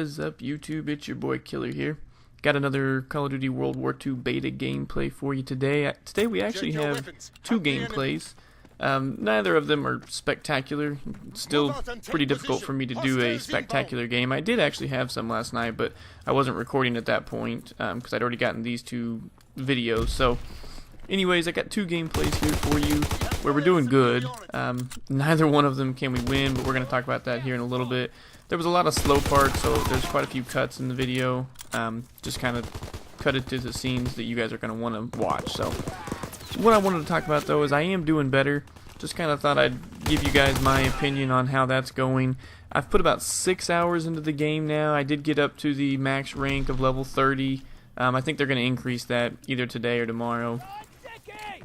What is up, YouTube? It's your boy Killer here. Got another Call of Duty World War II beta gameplay for you today. Today we actually have two gameplays. Neither of them are spectacular. It's still pretty difficult for me to do a spectacular game. I did actually have some last night, but I wasn't recording at that point because I'd already gotten these two videos. So anyways, I got two gameplays here for you where we're doing good. Neither one of them can we win, but we're going to talk about that here in a little bit. There was a lot of slow parts, so there's quite a few cuts in the video. Just kind of cut it to the scenes that you guys are going to want to watch. So what I wanted to talk about, though, is I am doing better. Just kind of thought I'd give you guys my opinion on how that's going. I've put about 6 hours into the game now. I did get up to the max rank of level 30. I think they're going to increase that either today or tomorrow.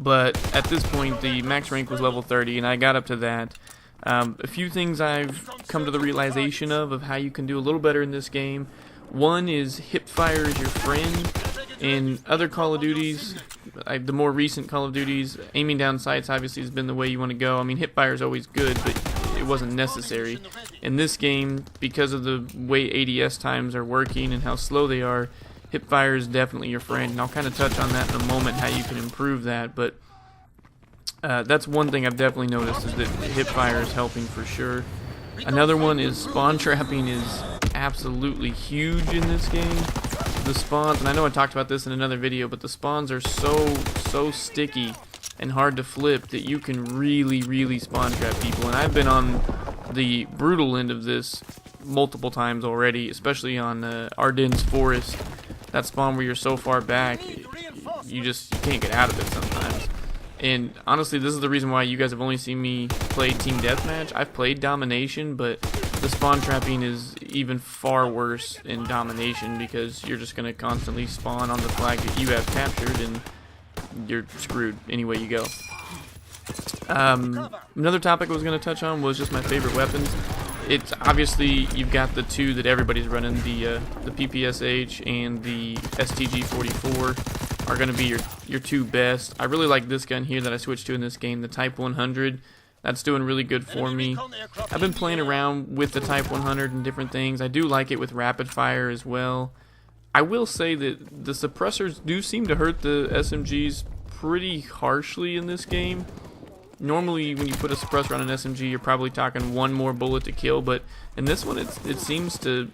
But at this point, the max rank was level 30, and I got up to that. A few things I've come to the realization of how you can do a little better in this game. One is hipfire is your friend. In other Call of Duties, the more recent Call of Duties, aiming down sights obviously has been the way you want to go. I mean, hipfire is always good, but it wasn't necessary. In this game, because of the way ADS times are working and how slow they are, hipfire is definitely your friend, and I'll kind of touch on that in a moment, how you can improve that. But that's one thing I've definitely noticed, is that hipfire is helping for sure. Another one is spawn trapping is absolutely huge in this game. The spawns, and I know I talked about this in another video, but the spawns are so sticky and hard to flip that you can really spawn trap people. And I've been on the brutal end of this multiple times already, especially on Ardennes Forest. That spawn where you're so far back, you can't get out of it sometimes. And honestly, this is the reason why you guys have only seen me play Team Deathmatch. I've played Domination, but the spawn trapping is even far worse in Domination because you're just going to constantly spawn on the flag that you have captured, and you're screwed any way you go. Another topic I was going to touch on was just my favorite weapons. It's obviously, you've got the two that everybody's running, the PPSH and the STG-44 are going to be your two best. I really like this gun here that I switched to in this game, the Type 100. That's doing really good for me. I've been playing around with the Type 100 and different things. I do like it with rapid fire as well. I will say that the suppressors do seem to hurt the SMGs pretty harshly in this game. Normally, when you put a suppressor on an SMG, you're probably talking one more bullet to kill, but in this one, it seems to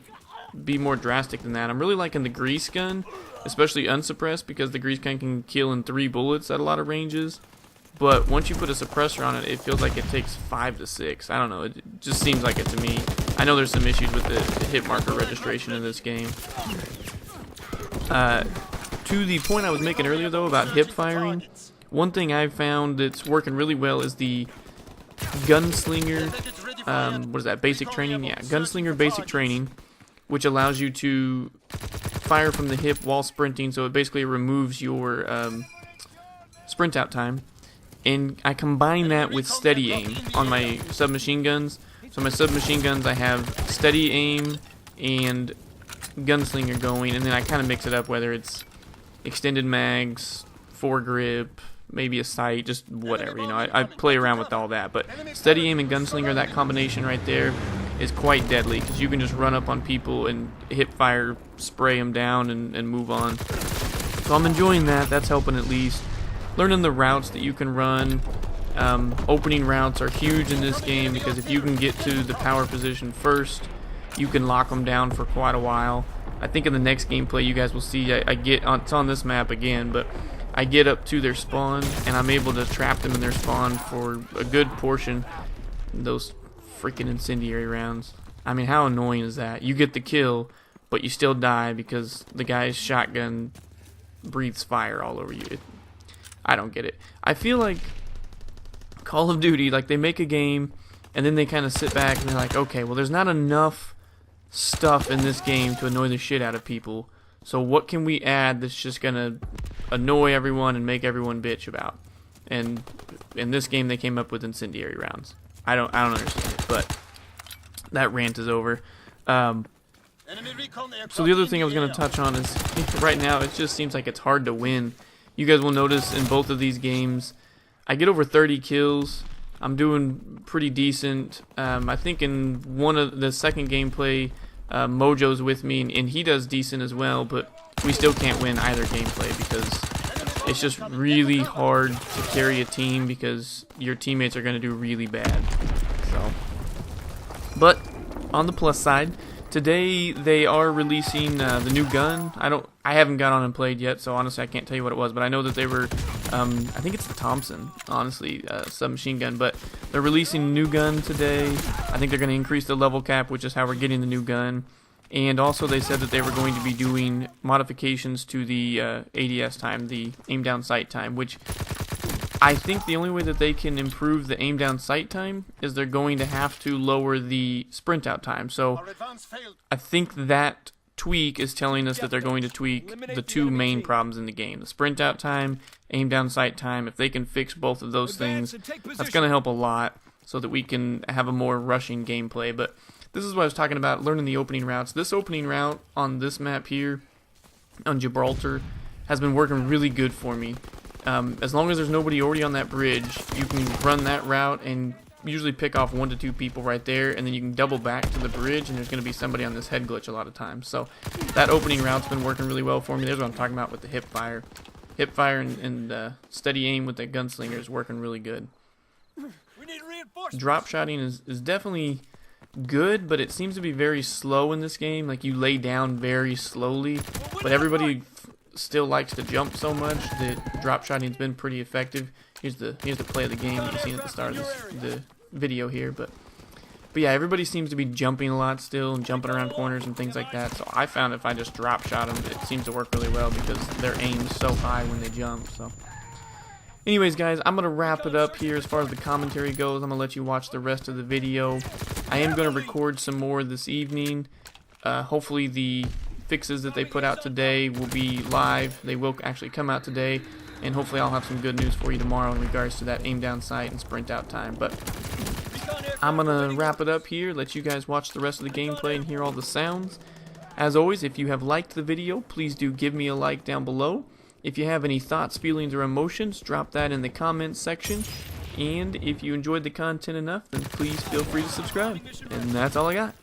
be more drastic than that. I'm really liking the grease gun, especially unsuppressed, because the grease gun can kill in 3 bullets at a lot of ranges. But once you put a suppressor on it, it feels like it takes 5 to 6. I don't know, it just seems like it to me. I know there's some issues with the hit marker registration in this game. To the point I was making earlier, though, about hip firing, one thing I've found that's working really well is the Gunslinger, what is that, basic training? Yeah, Gunslinger basic training, which allows you to fire from the hip while sprinting, so it basically removes your sprint out time. And I combine that with steady aim on my submachine guns. So my submachine guns, I have steady aim and Gunslinger going, and then I kind of mix it up, whether it's extended mags, foregrip, maybe a sight, just whatever, you know. I play around with all that, but steady aim and Gunslinger, that combination right there is quite deadly, because you can just run up on people and hip fire, spray them down, and move on. So I'm enjoying that. That's helping at least. Learning the routes that you can run. Opening routes are huge in this game, because if you can get to the power position first, you can lock them down for quite a while. I think in the next gameplay you guys will see it's on this map again, but I get up to their spawn and I'm able to trap them in their spawn for a good portion. Those freaking incendiary rounds. I mean, how annoying is that? You get the kill, but you still die because the guy's shotgun breathes fire all over you. I don't get it. I feel like Call of Duty, like, they make a game and then they kind of sit back and they're like, okay, well, there's not enough stuff in this game to annoy the shit out of people, so what can we add that's just gonna annoy everyone and make everyone bitch about? And in this game they came up with incendiary rounds. I don't understand it, but that rant is over. So the other thing I was going to touch on is, right now it just seems like it's hard to win. You guys will notice in both of these games I get over 30 kills. I'm doing pretty decent. I think in one of the second gameplay Mojo's with me, and he does decent as well, but we still can't win either gameplay because it's just really hard to carry a team because your teammates are going to do really bad. So, but on the plus side, today they are releasing the new gun. I haven't got on and played yet, so honestly I can't tell you what it was, but I know that they were, I think it's the Thompson, honestly, submachine gun, but they're releasing a new gun today. I think they're going to increase the level cap, which is how we're getting the new gun. And also they said that they were going to be doing modifications to the ADS time, the aim down sight time, which I think the only way that they can improve the aim down sight time is they're going to have to lower the sprint out time. So I think that tweak is telling us that they're going to tweak the two main problems in the game, the sprint out time, aim down sight time. If they can fix both of those things, that's going to help a lot so that we can have a more rushing gameplay. But this is what I was talking about, learning the opening routes. This opening route on this map here, on Gibraltar, has been working really good for me. As long as there's nobody already on that bridge, you can run that route and usually pick off 1 to 2 people right there, and then you can double back to the bridge, and there's going to be somebody on this head glitch a lot of times. So that opening route's been working really well for me. There's what I'm talking about with the hip fire. Hip fire and steady aim with the gunslinger is working really good. Drop shotting is definitely good, but it seems to be very slow in this game. Like, you lay down very slowly, but everybody still likes to jump so much that drop shotting's been pretty effective. Here's the play of the game that you've seen at the start of the video here, but yeah, everybody seems to be jumping a lot still and jumping around corners and things like that. So I found if I just drop shot them, it seems to work really well because their aim's so high when they jump. So anyways, guys, I'm gonna wrap it up here as far as the commentary goes. I'm gonna let you watch the rest of the video. I am gonna record some more this evening. Hopefully the fixes that they put out today will be live. They will actually come out today, and hopefully I'll have some good news for you tomorrow in regards to that aim down sight and sprint out time. But I'm gonna wrap it up here, let you guys watch the rest of the gameplay and hear all the sounds. As always, if you have liked the video, please do give me a like down below. If you have any thoughts, feelings, or emotions, drop that in the comments section. And if you enjoyed the content enough, then please feel free to subscribe. And that's all I got.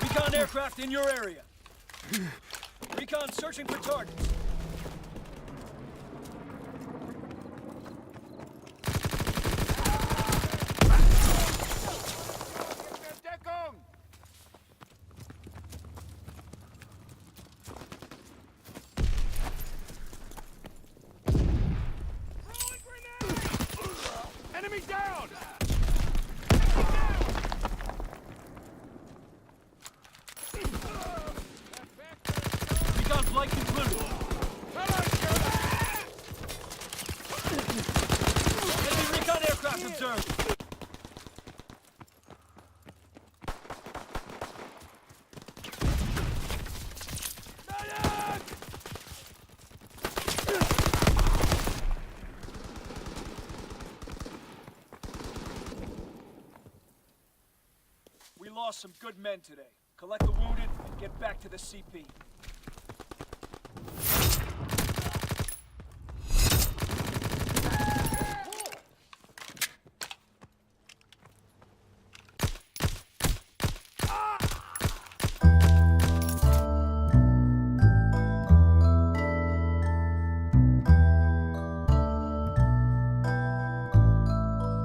Recon aircraft in your area. Recon searching for targets. Enemy down! Recon's light concluded. Enemy recon aircraft observed. We lost some good men today. Collect the wounded and get back to the CP.